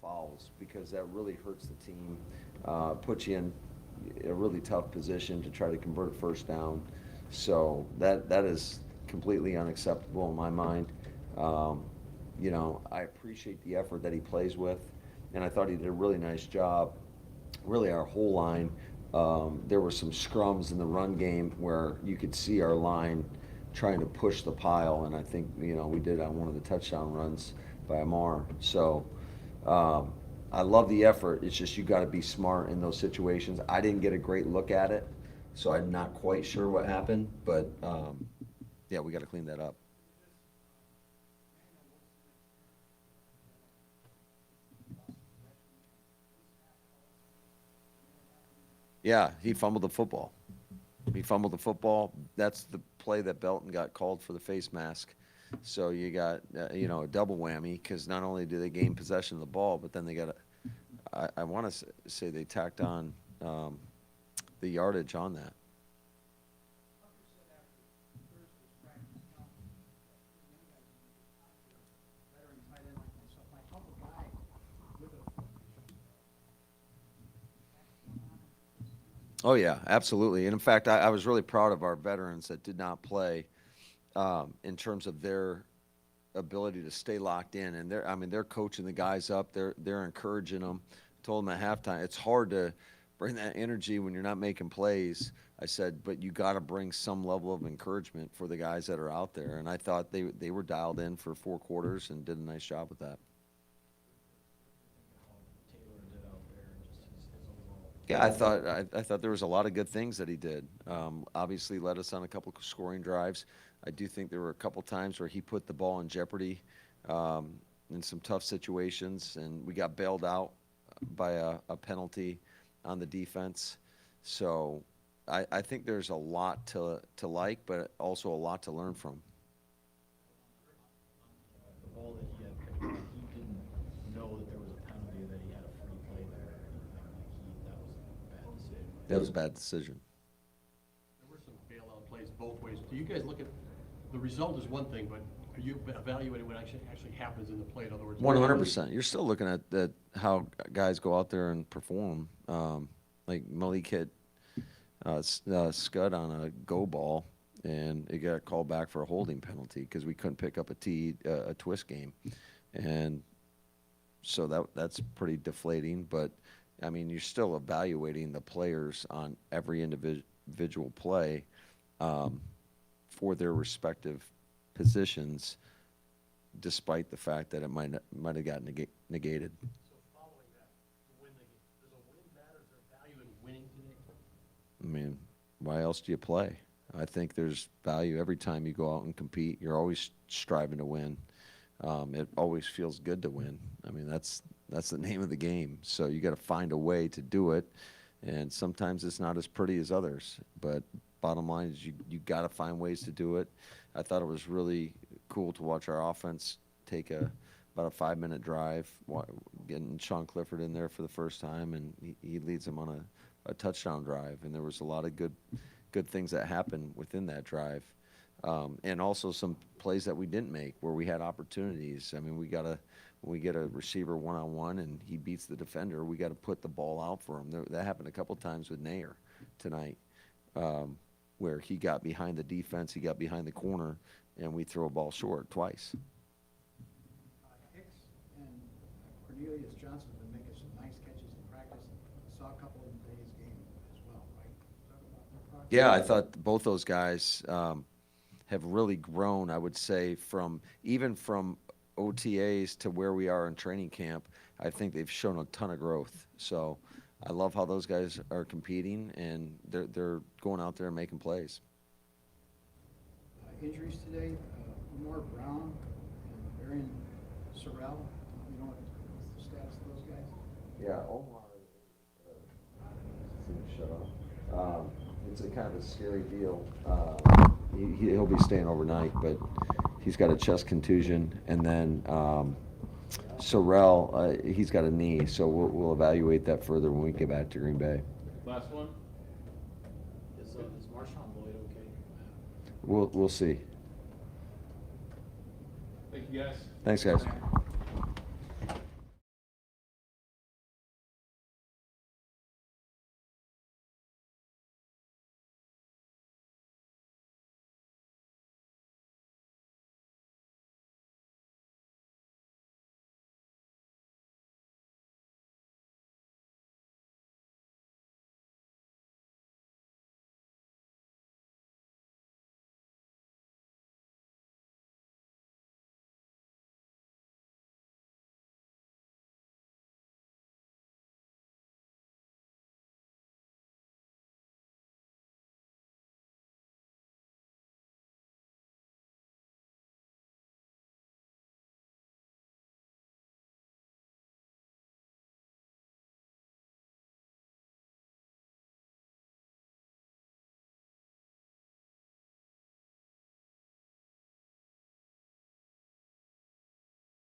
fouls because that really hurts the team, puts you in a really tough position to try to convert a first down. So that is completely unacceptable in my mind. Um, I appreciate the effort that he plays with, and I thought he did a really nice job. Really, our whole line. There were some scrums in the run game where you could see our line trying to push the pile, and I think we did on one of the touchdown runs by Amar. So I love the effort. It's just you got to be smart in those situations. I didn't get a great look at it, so I'm not quite sure what happened, but yeah, we got to clean that up. Yeah, he fumbled the football. He fumbled the football. That's the play that Belton got called for the face mask. So you got a double whammy because not only do they gain possession of the ball, but then they got I want to say they tacked on the yardage on that. Oh yeah, absolutely. And in fact, I was really proud of our veterans that did not play in terms of their ability to stay locked in. And they're coaching the guys up. They're encouraging them. Told them at halftime, it's hard to bring that energy when you're not making plays. I said, but you got to bring some level of encouragement for the guys that are out there. And I thought they were dialed in for 4 quarters and did a nice job with that. Yeah, I thought there was a lot of good things that he did. Obviously, led us on a couple of scoring drives. I do think there were a couple times where he put the ball in jeopardy in some tough situations, and we got bailed out by a penalty on the defense. So I think there's a lot to like, but also a lot to learn from. The ball that he had picked up, he didn't know that there was a penalty, that he had a free play there or anything. That was a bad decision. That was a bad decision. There were some bailout plays both ways. Do you guys look at the result is one thing, but are you evaluating what actually happens in the play? In other words, 100%. You're still looking at how guys go out there and perform. Like Malik hit Scud on a go ball, and it got called back for a holding penalty because we couldn't pick up a twist game, and so that's pretty deflating. But I mean, you're still evaluating the players on every individual play for their respective positions, despite the fact that it might have gotten negated. So following that, to win the game, does a win matter? Is there value in winning today? I mean, why else do you play? I think there's value every time you go out and compete. You're always striving to win. It always feels good to win. I mean, that's the name of the game. So you got to find a way to do it, and sometimes it's not as pretty as others. But bottom line is you got to find ways to do it. I thought it was really cool to watch our offense take about a 5-minute drive, getting Sean Clifford in there for the first time, and he leads them on a touchdown drive. And there was a lot of good things that happened within that drive. And also some plays that we didn't make where we had opportunities. I mean, when we get a receiver one-on-one and he beats the defender, we got to put the ball out for him. That happened a couple times with Nair tonight, where he got behind the defense, he got behind the corner, and we throw a ball short twice. Hicks and Cornelius Johnson have been making some nice catches in practice. Saw a couple in today's game as well, right? Talk about their progress. Yeah, I thought both those guys have really grown, I would say, from OTAs to where we are in training camp. I think they've shown a ton of growth. So I love how those guys are competing, and they're going out there and making plays. Injuries today, Umar Brown and Arian Sorrell. You know what's the status of those guys? Yeah, Omar. Shut up. It's a kind of a scary deal. He'll be staying overnight, but he's got a chest contusion, and then Sorrell, he's got a knee, so we'll evaluate that further when we get back to Green Bay. Last one. Is Marshawn Lloyd okay? We'll see. Thank you, guys. Thanks, guys.